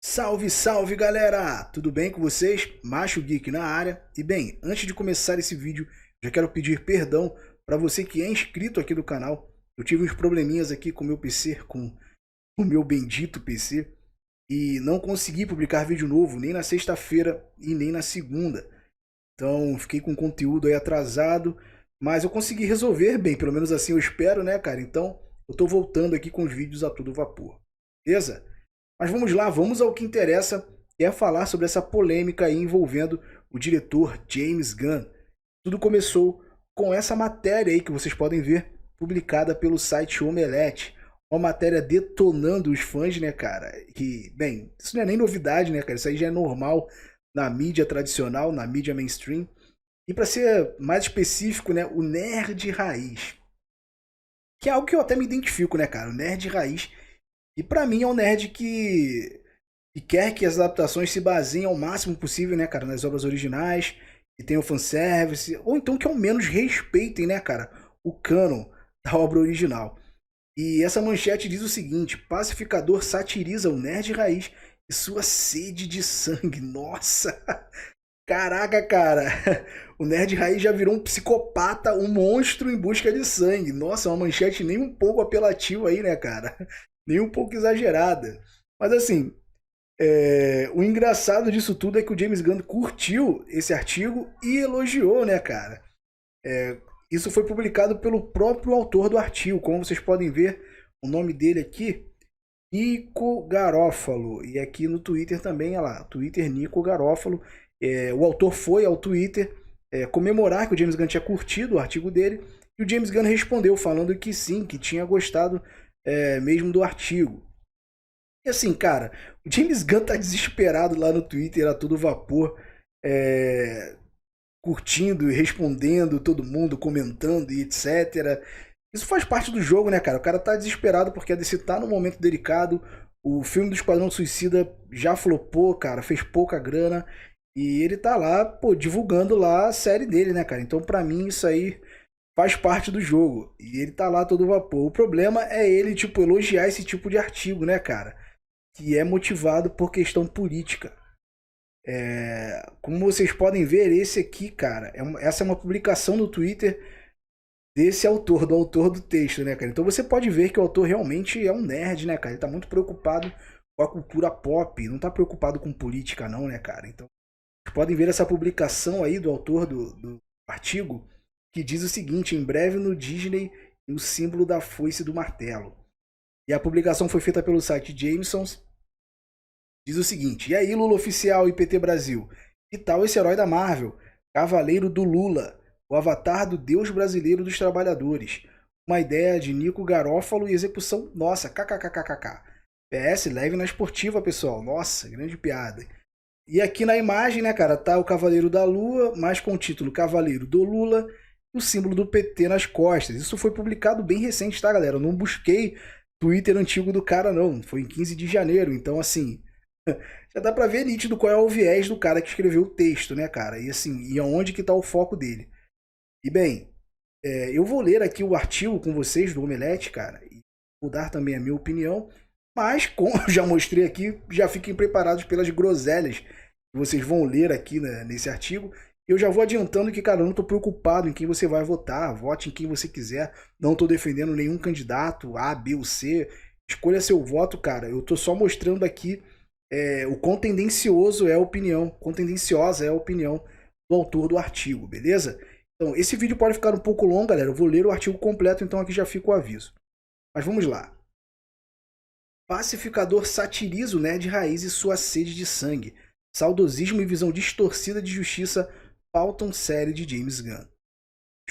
Salve, salve galera! Tudo bem com vocês? Macho Geek na área. E bem, antes de começar esse vídeo, já quero pedir perdão para você que é inscrito aqui do canal. Eu tive uns probleminhas aqui com o meu PC, com o meu bendito PC, e não consegui publicar vídeo novo nem na sexta-feira e nem na segunda. Então fiquei com conteúdo aí atrasado, mas eu consegui resolver bem, pelo menos assim eu espero, né, cara? Então eu tô voltando aqui com os vídeos a todo vapor. Beleza? Mas vamos lá, vamos ao que interessa, que é falar sobre essa polêmica aí envolvendo o diretor James Gunn. Tudo começou com essa matéria aí que vocês podem ver, publicada pelo site Omelete. Uma matéria detonando os fãs, né, cara? Que, bem, isso não é nem novidade, né, cara? Isso aí já é normal na mídia tradicional, na mídia mainstream. E para ser mais específico, né, o nerd raiz. Que é algo que eu até me identifico, né, cara? O nerd raiz. E pra mim é um nerd que quer que as adaptações se baseiem ao máximo possível, né, cara, nas obras originais, que tenham fanservice, ou então que ao menos respeitem, né, cara, o cânon da obra original. E essa manchete diz o seguinte: pacificador satiriza o nerd raiz e sua sede de sangue. Nossa! Caraca, cara! O nerd raiz já virou um psicopata, um monstro em busca de sangue. Nossa, uma manchete nem um pouco apelativa aí, né, cara? Nem um pouco exagerada. Mas assim, o engraçado disso tudo é que o James Gunn curtiu esse artigo e elogiou, né, cara? Isso foi publicado pelo próprio autor do artigo. Como vocês podem ver, o nome dele aqui, Nico Garofalo. E aqui no Twitter também, olha lá, Twitter Nico Garofalo. O autor foi ao Twitter comemorar que o James Gunn tinha curtido o artigo dele. E o James Gunn respondeu falando que sim, que tinha gostado mesmo do artigo. E assim, cara, o James Gunn tá desesperado lá no Twitter a todo vapor, curtindo e respondendo todo mundo, comentando e etc. Isso faz parte do jogo, né, cara? O cara tá desesperado porque a DC tá num momento delicado. O filme do Esquadrão Suicida já flopou, cara, fez pouca grana. E ele tá lá, pô, divulgando lá a série dele, né, cara? Então, pra mim, isso aí faz parte do jogo. E ele tá lá a todo vapor. O problema é ele, tipo, elogiar esse tipo de artigo, né, cara? Que é motivado por questão política. Como vocês podem ver, esse aqui, cara, essa é uma publicação no Twitter desse autor, do autor do texto, né, cara? Então você pode ver que o autor realmente é um nerd, né, cara? Ele tá muito preocupado com a cultura pop, não tá preocupado com política, não, né, cara? Então, vocês podem ver essa publicação aí do autor do artigo, que diz o seguinte: em breve no Disney, o símbolo da foice e do martelo. E a publicação foi feita pelo site Jamesons. Diz o seguinte: e aí, Lula Oficial e PT Brasil? Que tal esse herói da Marvel? Cavaleiro do Lula, o avatar do Deus brasileiro dos trabalhadores. Uma ideia de Nico Garofalo e execução nossa, kkkkkk. PS, leve na esportiva, pessoal. Nossa, grande piada. E aqui na imagem, né, cara, tá o Cavaleiro da Lua, mas com o título Cavaleiro do Lula e o símbolo do PT nas costas. Isso foi publicado bem recente, tá, galera? Eu não busquei Twitter antigo do cara, não. Foi em 15 de janeiro, então, assim, já dá pra ver nítido qual é o viés do cara que escreveu o texto, né, cara? E assim, e aonde que tá o foco dele. E bem, eu vou ler aqui o artigo com vocês do Omelete, cara, e vou dar também a minha opinião, mas como eu já mostrei aqui, já fiquem preparados pelas groselhas que vocês vão ler aqui, né, nesse artigo. Eu já vou adiantando que, cara, eu não tô preocupado em quem você vai votar, vote em quem você quiser, não tô defendendo nenhum candidato A, B ou C, escolha seu voto, cara. Eu tô só mostrando aqui o quão tendencioso é a opinião, quão tendenciosa é a opinião do autor do artigo, beleza? Então, esse vídeo pode ficar um pouco longo, galera. Eu vou ler o artigo completo, então aqui já fica o aviso. Mas vamos lá. Pacificador satiriza o nerd raiz e sua sede de sangue. Saudosismo e visão distorcida de justiça pautam série de James Gunn. Deixa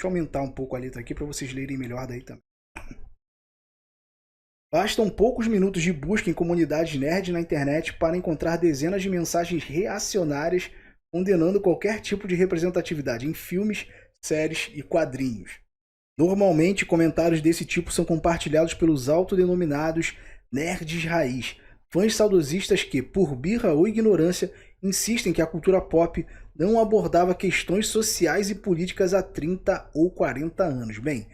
eu aumentar um pouco a letra aqui para vocês lerem melhor daí também. Bastam poucos minutos de busca em comunidades nerd na internet para encontrar dezenas de mensagens reacionárias condenando qualquer tipo de representatividade em filmes, séries e quadrinhos. Normalmente, comentários desse tipo são compartilhados pelos autodenominados nerds raiz, fãs saudosistas que, por birra ou ignorância, insistem que a cultura pop não abordava questões sociais e políticas há 30 ou 40 anos. Bem,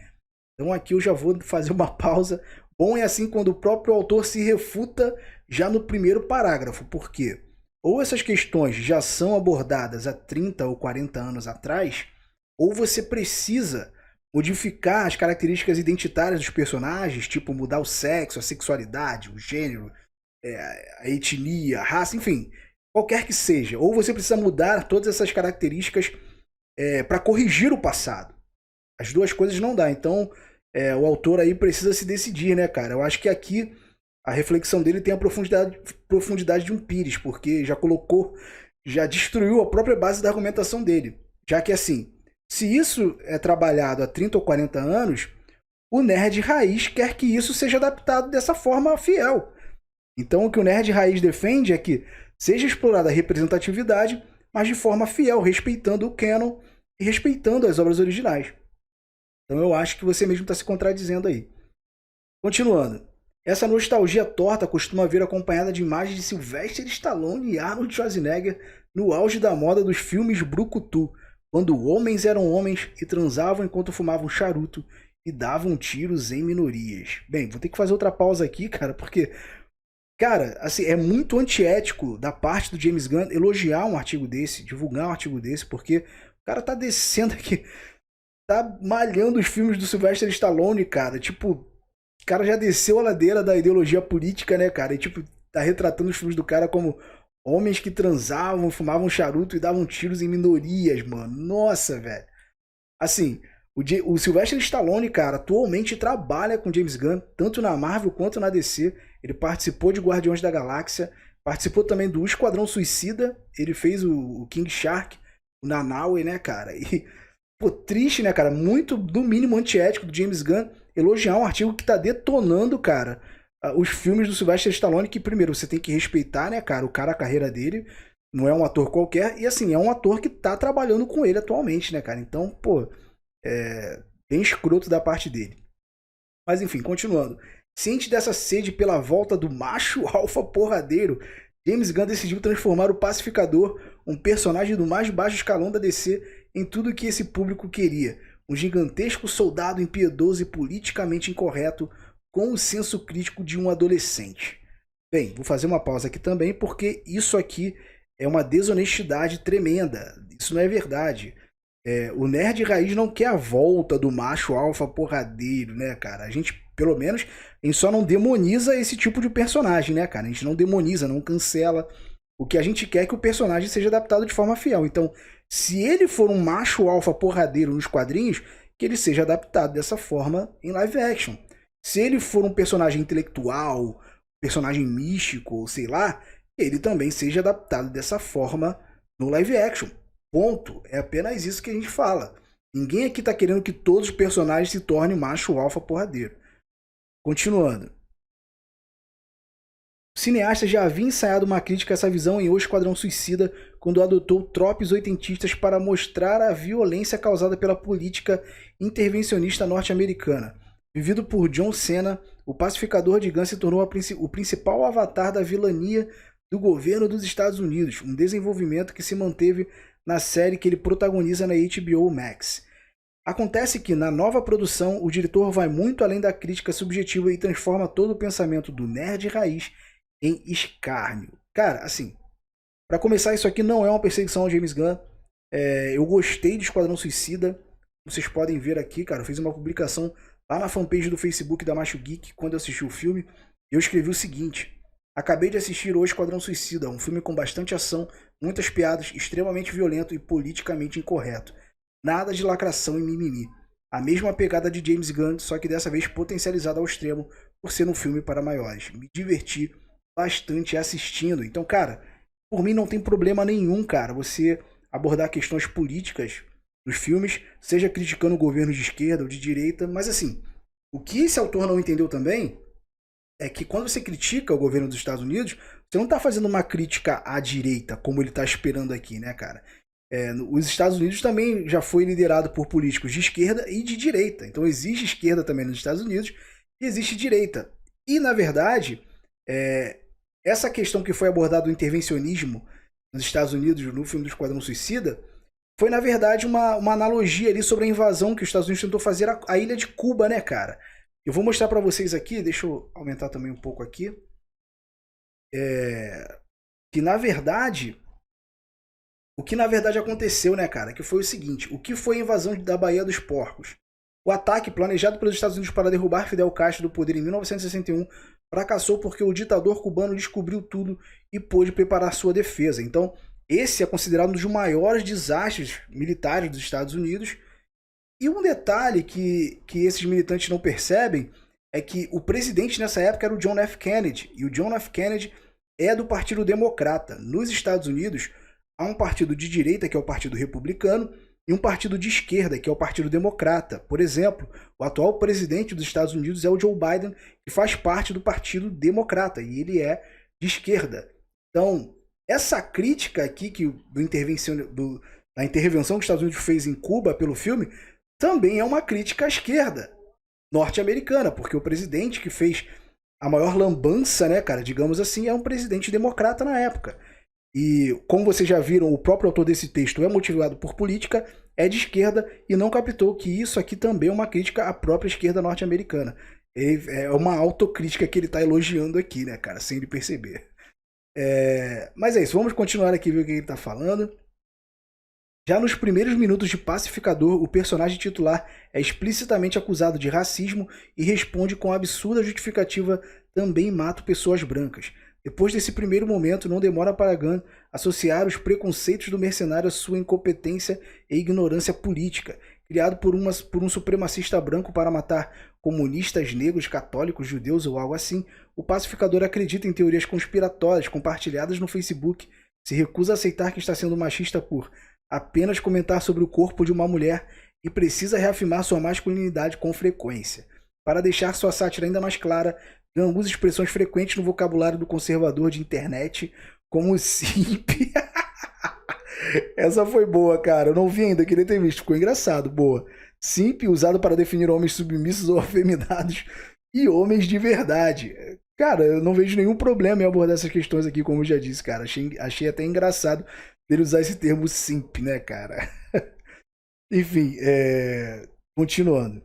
então aqui eu já vou fazer uma pausa, Bom é assim quando o próprio autor se refuta já no primeiro parágrafo, porque ou essas questões já são abordadas há 30 ou 40 anos atrás, ou você precisa modificar as características identitárias dos personagens, tipo mudar o sexo, a sexualidade, o gênero, a etnia, a raça, enfim, qualquer que seja. Ou você precisa mudar todas essas características para corrigir o passado. As duas coisas não dá. Então, o autor aí precisa se decidir, né, cara? Eu acho que aqui a reflexão dele tem a profundidade de um Pires, porque já destruiu a própria base da argumentação dele. Já que, assim, se isso é trabalhado há 30 ou 40 anos, o nerd raiz quer que isso seja adaptado dessa forma fiel. Então, o que o nerd raiz defende é que seja explorada a representatividade, mas de forma fiel, respeitando o canon e respeitando as obras originais. Então eu acho que você mesmo está se contradizendo aí. Continuando. Essa nostalgia torta costuma vir acompanhada de imagens de Sylvester Stallone e Arnold Schwarzenegger no auge da moda dos filmes brucutu, quando homens eram homens e transavam enquanto fumavam charuto e davam tiros em minorias. Bem, vou ter que fazer outra pausa aqui, cara, porque, cara, assim, é muito antiético da parte do James Gunn elogiar um artigo desse, divulgar um artigo desse, porque o cara tá descendo aqui, tá malhando os filmes do Sylvester Stallone, cara. Tipo, o cara já desceu a ladeira da ideologia política, né, cara? E, tipo, tá retratando os filmes do cara como homens que transavam, fumavam charuto e davam tiros em minorias, mano. Nossa, velho. Assim, o Sylvester Stallone, cara, atualmente trabalha com James Gunn, tanto na Marvel quanto na DC. Ele participou de Guardiões da Galáxia, participou também do Esquadrão Suicida, ele fez o King Shark, o Nanaue, né, cara? E, pô, triste, né, cara? Muito, no mínimo, antiético do James Gunn elogiar um artigo que tá detonando, cara, os filmes do Sylvester Stallone, que primeiro você tem que respeitar, né, cara? O cara, a carreira dele, não é um ator qualquer, e assim, é um ator que tá trabalhando com ele atualmente, né, cara? Então, pô, bem escroto da parte dele. Mas enfim, continuando. Ciente dessa sede pela volta do macho alfa porradeiro, James Gunn decidiu transformar o Pacificador, um personagem do mais baixo escalão da DC, em tudo o que esse público queria. Um gigantesco soldado impiedoso e politicamente incorreto, com o senso crítico de um adolescente. Bem, vou fazer uma pausa aqui também, porque isso aqui é uma desonestidade tremenda. Isso não é verdade. O nerd raiz não quer a volta do macho alfa porradeiro, né, cara? A gente, pelo menos, a gente só não demoniza esse tipo de personagem, né, cara? A gente não demoniza, não cancela. O que a gente quer é que o personagem seja adaptado de forma fiel. Então, se ele for um macho alfa porradeiro nos quadrinhos, que ele seja adaptado dessa forma em live action. Se ele for um personagem intelectual, personagem místico, ou sei lá, ele também seja adaptado dessa forma no live action. Ponto. É apenas isso que a gente fala. Ninguém aqui tá querendo que todos os personagens se tornem macho alfa porradeiro. Continuando. O cineasta já havia ensaiado uma crítica a essa visão em O Esquadrão Suicida, quando adotou tropes oitentistas para mostrar a violência causada pela política intervencionista norte-americana. Vivido por John Cena, o pacificador de Gunn se tornou o principal avatar da vilania do governo dos Estados Unidos, um desenvolvimento que se manteve na série que ele protagoniza na HBO Max. Acontece que, na nova produção, o diretor vai muito além da crítica subjetiva e transforma todo o pensamento do nerd raiz em escárnio. Cara, assim, pra começar, isso aqui não é uma perseguição ao James Gunn. Eu gostei de Esquadrão Suicida. Vocês podem ver aqui, cara, eu fiz uma publicação lá na fanpage do Facebook da Macho Geek, quando eu assisti o filme. Eu escrevi o seguinte: acabei de assistir O Esquadrão Suicida, um filme com bastante ação, muitas piadas, extremamente violento e politicamente incorreto. Nada de lacração e mimimi. A mesma pegada de James Gunn, só que dessa vez potencializada ao extremo, por ser um filme para maiores. Me diverti bastante assistindo. Então, cara, por mim não tem problema nenhum, cara, você abordar questões políticas nos filmes, seja criticando o governo de esquerda ou de direita, mas assim, o que esse autor não entendeu também é que quando você critica o governo dos Estados Unidos, você não está fazendo uma crítica à direita, como ele está esperando aqui, né, cara? Os Estados Unidos também já foi liderado por políticos de esquerda e de direita. Então existe esquerda também nos Estados Unidos e existe direita. E, na verdade, essa questão que foi abordada do intervencionismo nos Estados Unidos no filme do Esquadrão Suicida foi, na verdade, uma analogia ali sobre a invasão que os Estados Unidos tentou fazer à ilha de Cuba, né, cara? Eu vou mostrar para vocês aqui, deixa eu aumentar também um pouco aqui, que na verdade, o que na verdade aconteceu, né, cara, que foi o seguinte, o que foi a invasão da Baía dos Porcos? O ataque planejado pelos Estados Unidos para derrubar Fidel Castro do poder em 1961 fracassou porque o ditador cubano descobriu tudo e pôde preparar sua defesa. Então, esse é considerado um dos maiores desastres militares dos Estados Unidos. E um detalhe que esses militantes não percebem é que o presidente nessa época era o John F. Kennedy. E o John F. Kennedy é do Partido Democrata. Nos Estados Unidos, há um partido de direita, que é o Partido Republicano, e um partido de esquerda, que é o Partido Democrata. Por exemplo, o atual presidente dos Estados Unidos é o Joe Biden, que faz parte do Partido Democrata, e ele é de esquerda. Então, essa crítica aqui da intervenção que os Estados Unidos fez em Cuba pelo filme, também é uma crítica à esquerda norte-americana, porque o presidente que fez a maior lambança, né, cara, digamos assim, é um presidente democrata na época. E, como vocês já viram, o próprio autor desse texto é motivado por política, é de esquerda e não captou que isso aqui também é uma crítica à própria esquerda norte-americana. É uma autocrítica que ele está elogiando aqui, né, cara, sem ele perceber. Mas é isso, vamos continuar aqui ver o que ele está falando. Já nos primeiros minutos de Pacificador, o personagem titular é explicitamente acusado de racismo e responde com a absurda justificativa: também mato pessoas brancas. Depois desse primeiro momento, não demora para Gunn associar os preconceitos do mercenário à sua incompetência e ignorância política. Criado por um supremacista branco para matar comunistas, negros, católicos, judeus ou algo assim, o pacificador acredita em teorias conspiratórias compartilhadas no Facebook, se recusa a aceitar que está sendo machista por apenas comentar sobre o corpo de uma mulher e precisa reafirmar sua masculinidade com frequência. Para deixar sua sátira ainda mais clara, Gunn usa expressões frequentes no vocabulário do conservador de internet, como simp. Essa foi boa, cara. Eu não vi ainda, queria ter visto. Ficou engraçado, boa. Simp, usado para definir homens submissos ou afeminados e homens de verdade. Cara, eu não vejo nenhum problema em abordar essas questões aqui, como eu já disse, cara. Achei até engraçado ele usar esse termo simp, né, cara? Enfim, continuando.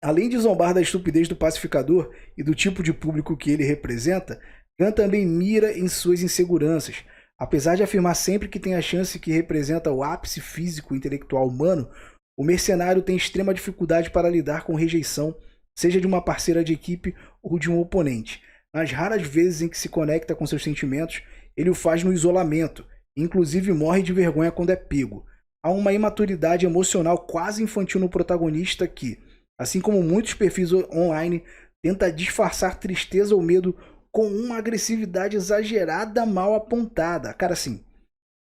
Além de zombar da estupidez do pacificador e do tipo de público que ele representa, Gunn também mira em suas inseguranças. Apesar de afirmar sempre que tem a chance que representa o ápice físico e intelectual humano, o mercenário tem extrema dificuldade para lidar com rejeição, seja de uma parceira de equipe ou de um oponente. Nas raras vezes em que se conecta com seus sentimentos, ele o faz no isolamento, e inclusive morre de vergonha quando é pego. Há uma imaturidade emocional quase infantil no protagonista que, assim como muitos perfis online, tenta disfarçar tristeza ou medo com uma agressividade exagerada mal apontada. Cara, assim,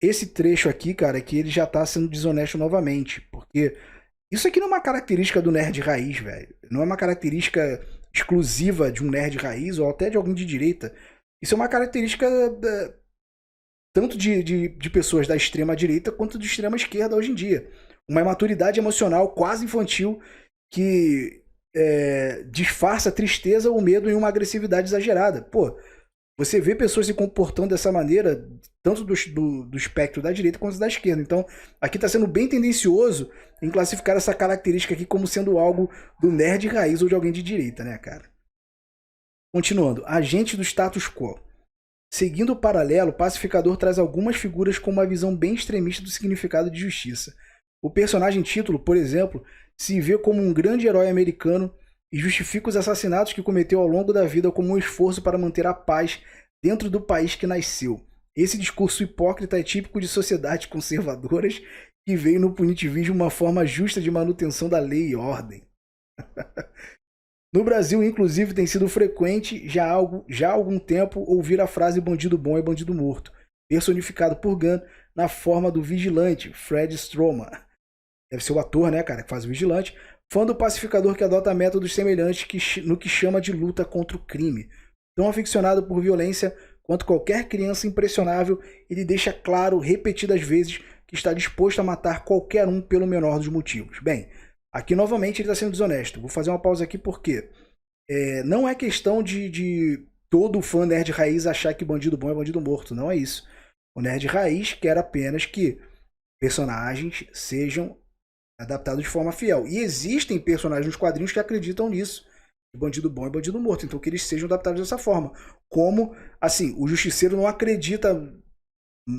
esse trecho aqui, cara, é que ele já tá sendo desonesto novamente, porque isso aqui não é uma característica do nerd raiz, velho. Não é uma característica exclusiva de um nerd raiz ou até de alguém de direita. Isso é uma característica tanto de pessoas da extrema direita quanto de extrema esquerda hoje em dia. Uma imaturidade emocional quase infantil que disfarça tristeza ou medo em uma agressividade exagerada. Pô, você vê pessoas se comportando dessa maneira, tanto do espectro da direita quanto da esquerda. Então, aqui está sendo bem tendencioso em classificar essa característica aqui como sendo algo do nerd raiz ou de alguém de direita, né, cara? Continuando, agente do status quo. Seguindo o paralelo, o pacificador traz algumas figuras com uma visão bem extremista do significado de justiça. O personagem título, por exemplo, se vê como um grande herói americano e justifica os assassinatos que cometeu ao longo da vida como um esforço para manter a paz dentro do país que nasceu. Esse discurso hipócrita é típico de sociedades conservadoras que veem no punitivismo uma forma justa de manutenção da lei e ordem. No Brasil, inclusive, tem sido frequente já há algum tempo ouvir a frase bandido bom é bandido morto, personificado por Gunn na forma do vigilante, Fred Stroman. Deve ser o ator, né, cara, que faz o vigilante, fã do pacificador que adota métodos semelhantes no que chama de luta contra o crime. Tão aficionado por violência quanto qualquer criança impressionável, ele deixa claro repetidas vezes que está disposto a matar qualquer um pelo menor dos motivos. Bem, aqui novamente ele está sendo desonesto. Vou fazer uma pausa aqui porque não é questão de todo fã nerd raiz achar que bandido bom é bandido morto. Não é isso. O nerd raiz quer apenas que personagens sejam adaptados de forma fiel. E existem personagens nos quadrinhos que acreditam nisso. bandido bom é bandido morto. Então que eles sejam adaptados dessa forma. Como, assim, o Justiceiro não acredita...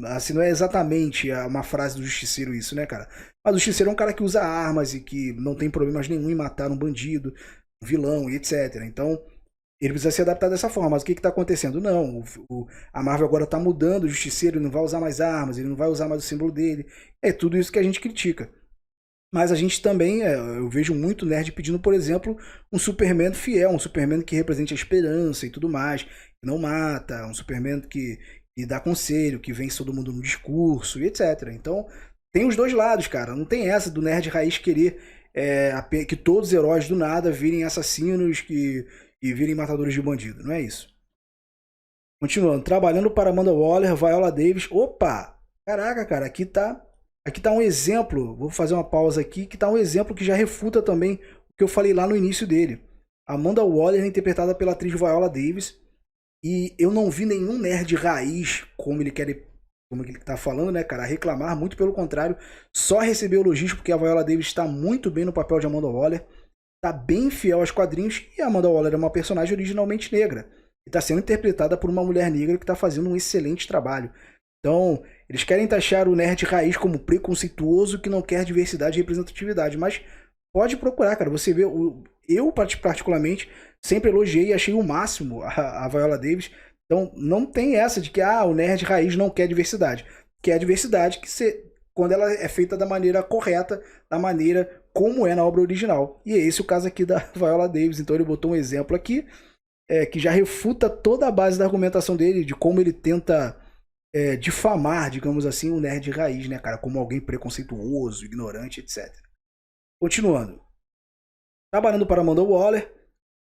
Assim, não é exatamente uma frase do Justiceiro isso, né, cara? Mas o Justiceiro é um cara que usa armas e que não tem problemas nenhum em matar um bandido, um vilão e etc. Então, ele precisa se adaptar dessa forma. Mas o que está acontecendo? Não, a Marvel agora está mudando o Justiceiro, ele não vai usar mais armas, ele não vai usar mais o símbolo dele. É tudo isso que a gente critica. Mas a gente também, eu vejo muito nerd pedindo, por exemplo, um Superman fiel, um Superman que represente a esperança e tudo mais, que não mata, um Superman que dá conselho, que vence todo mundo no discurso e etc. Então, tem os dois lados, cara. Não tem essa do nerd raiz querer que todos os heróis do nada virem assassinos e virem matadores de bandido. Não é isso. Continuando. Trabalhando para Amanda Waller, Viola Davis. Opa! Caraca, cara, aqui tá um exemplo. Vou fazer uma pausa aqui, que tá um exemplo que já refuta também o que eu falei lá no início dele. Amanda Waller é interpretada pela atriz Viola Davis. E eu não vi nenhum nerd raiz, como ele tá falando, né, cara, reclamar, muito pelo contrário, só receber elogios porque a Viola Davis está muito bem no papel de Amanda Waller, tá bem fiel aos quadrinhos, e a Amanda Waller é uma personagem originalmente negra, e está sendo interpretada por uma mulher negra que está fazendo um excelente trabalho. Então, eles querem taxar o nerd raiz como preconceituoso que não quer diversidade e representatividade, mas pode procurar, cara, você vê, eu particularmente sempre elogiei e achei o máximo a Viola Davis. Então não tem essa de que o nerd raiz não quer diversidade. Quer diversidade quando ela é feita da maneira correta, da maneira como é na obra original. E é esse o caso aqui da Viola Davis. Então ele botou um exemplo aqui que já refuta toda a base da argumentação dele, de como ele tenta difamar, digamos assim, o nerd raiz, né, cara? Como alguém preconceituoso, ignorante, etc. Continuando. Trabalhando para Amanda Waller,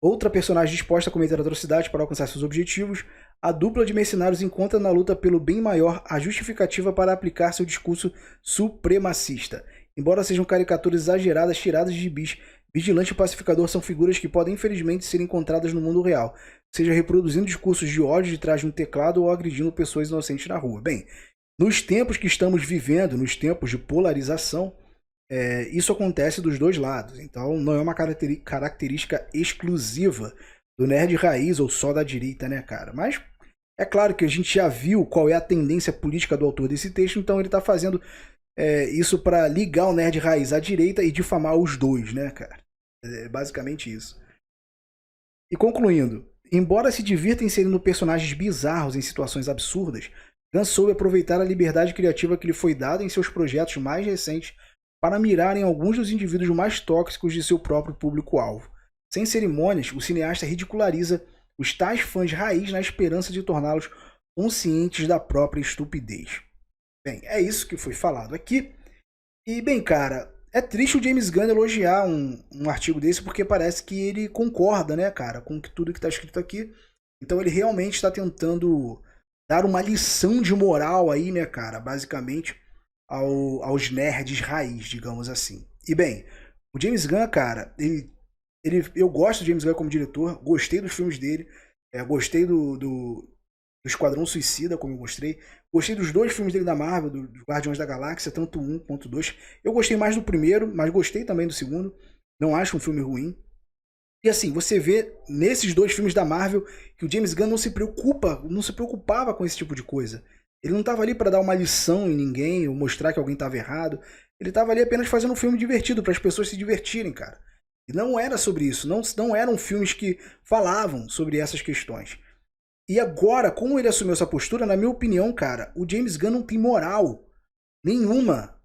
outra personagem disposta a cometer atrocidades para alcançar seus objetivos, a dupla de mercenários encontra na luta pelo bem maior a justificativa para aplicar seu discurso supremacista. Embora sejam caricaturas exageradas tiradas de gibis, Vigilante e Pacificador são figuras que podem infelizmente ser encontradas no mundo real, seja reproduzindo discursos de ódio de trás de um teclado ou agredindo pessoas inocentes na rua. Bem, nos tempos que estamos vivendo, nos tempos de polarização, isso acontece dos dois lados. Então não é uma característica exclusiva do nerd raiz ou só da direita, né, cara? Mas é claro que a gente já viu qual é a tendência política do autor desse texto, então ele está fazendo isso para ligar o nerd raiz à direita e difamar os dois, né, cara? É basicamente isso. E concluindo, embora se divirta inserindo personagens bizarros em situações absurdas, Gunn soube aproveitar a liberdade criativa que lhe foi dada em seus projetos mais recentes para mirar em alguns dos indivíduos mais tóxicos de seu próprio público-alvo. Sem cerimônias, o cineasta ridiculariza os tais fãs raiz na esperança de torná-los conscientes da própria estupidez. Bem, é isso que foi falado aqui. E, bem, cara, é triste o James Gunn elogiar um artigo desse, porque parece que ele concorda, né, cara, com tudo que está escrito aqui. Então ele realmente está tentando dar uma lição de moral aí, né, cara, basicamente, aos nerds raiz, digamos assim. E bem, o James Gunn, cara, eu gosto do James Gunn como diretor, gostei dos filmes dele, gostei do Esquadrão Suicida, como eu mostrei, gostei dos dois filmes dele da Marvel, dos Guardiões da Galáxia, tanto um quanto dois. Eu gostei mais do primeiro, mas gostei também do segundo, não acho um filme ruim. E assim, você vê nesses dois filmes da Marvel que o James Gunn não se preocupava com esse tipo de coisa. Ele não estava ali para dar uma lição em ninguém ou mostrar que alguém estava errado. Ele estava ali apenas fazendo um filme divertido para as pessoas se divertirem, cara. E não era sobre isso. Não eram filmes que falavam sobre essas questões. E agora, como ele assumiu essa postura, na minha opinião, cara, o James Gunn não tem moral nenhuma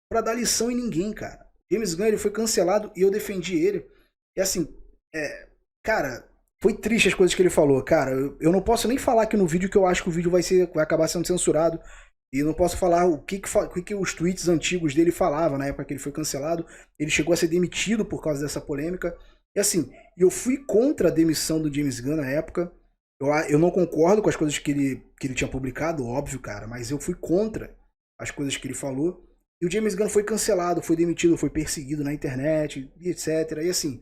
para dar lição em ninguém, cara. James Gunn ele foi cancelado e eu defendi ele. E assim, cara, foi triste as coisas que ele falou, cara. Eu não posso nem falar aqui no vídeo que eu acho que o vídeo vai acabar sendo censurado. E não posso falar o que os tweets antigos dele falavam na época que ele foi cancelado. Ele chegou a ser demitido por causa dessa polêmica. E assim, eu fui contra a demissão do James Gunn na época. Eu não concordo com as coisas que ele tinha publicado, óbvio, cara. Mas eu fui contra as coisas que ele falou. E o James Gunn foi cancelado, foi demitido, foi perseguido na internet, e etc. E assim,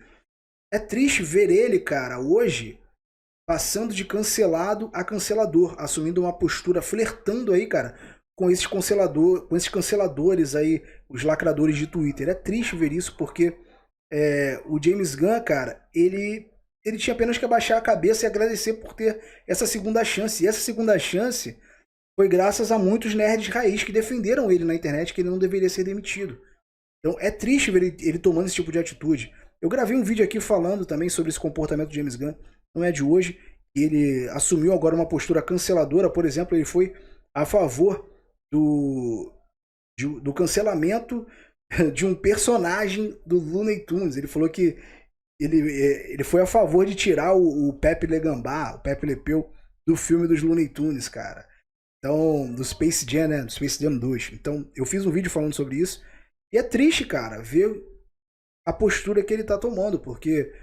é triste ver ele, cara, hoje, passando de cancelado a cancelador, assumindo uma postura, flertando aí, cara, com esses canceladores aí, os lacradores de Twitter. É triste ver isso porque o James Gunn, cara, ele ele tinha apenas que abaixar a cabeça e agradecer por ter essa segunda chance. E essa segunda chance foi graças a muitos nerds raiz que defenderam ele na internet, que ele não deveria ser demitido. Então é triste ver ele tomando esse tipo de atitude. Eu gravei um vídeo aqui falando também sobre esse comportamento do James Gunn, não é de hoje. Ele assumiu agora uma postura canceladora, por exemplo, ele foi a favor do cancelamento de um personagem do Looney Tunes. Ele falou que ele foi a favor de tirar o Pepe Le Gambá, o Pepe Le Pew, do filme dos Looney Tunes, cara. Então, do Space Jam, né? Do Space Jam 2. Então, eu fiz um vídeo falando sobre isso. E é triste, cara, ver a postura que ele tá tomando, porque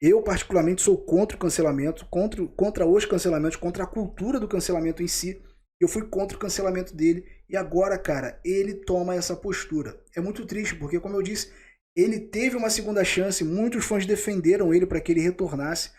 eu, particularmente, sou contra o cancelamento, contra os cancelamentos, contra a cultura do cancelamento em si. Eu fui contra o cancelamento dele e agora, cara, ele toma essa postura. É muito triste, porque, como eu disse, ele teve uma segunda chance, muitos fãs defenderam ele para que ele retornasse.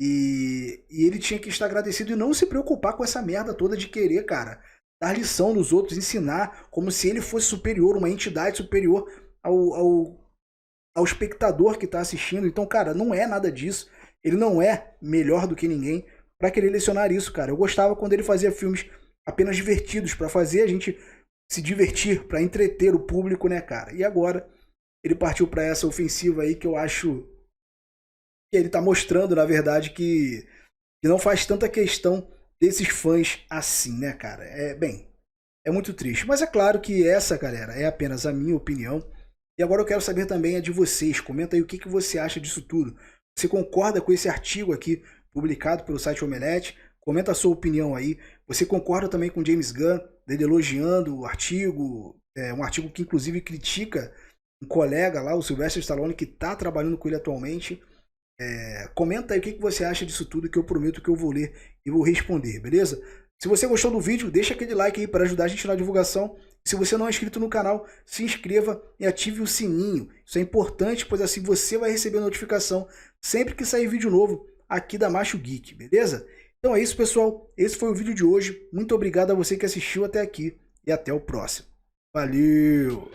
E ele tinha que estar agradecido e não se preocupar com essa merda toda de querer, cara, dar lição nos outros, ensinar como se ele fosse superior, uma entidade superior ao espectador que está assistindo. Então, cara, não é nada disso. Ele não é melhor do que ninguém para querer lecionar isso, cara. Eu gostava quando ele fazia filmes apenas divertidos, para fazer a gente se divertir, para entreter o público, né, cara? E agora ele partiu para essa ofensiva aí que eu acho que ele tá mostrando, na verdade, que não faz tanta questão desses fãs assim, né, cara? Bem, é muito triste. Mas é claro que essa, galera, é apenas a minha opinião. E agora eu quero saber também a de vocês. Comenta aí o que você acha disso tudo. Você concorda com esse artigo aqui, publicado pelo site Omelete? Comenta a sua opinião aí. Você concorda também com James Gunn, dele elogiando o artigo, um artigo que inclusive critica um colega lá, o Sylvester Stallone, que está trabalhando com ele atualmente. Comenta aí o que você acha disso tudo, que eu prometo que eu vou ler e vou responder, beleza? Se você gostou do vídeo, deixa aquele like aí para ajudar a gente na divulgação. Se você não é inscrito no canal, se inscreva e ative o sininho. Isso é importante, pois assim você vai receber notificação sempre que sair vídeo novo aqui da Macho Geek, beleza? Então é isso, pessoal. Esse foi o vídeo de hoje. Muito obrigado a você que assistiu até aqui e até o próximo. Valeu!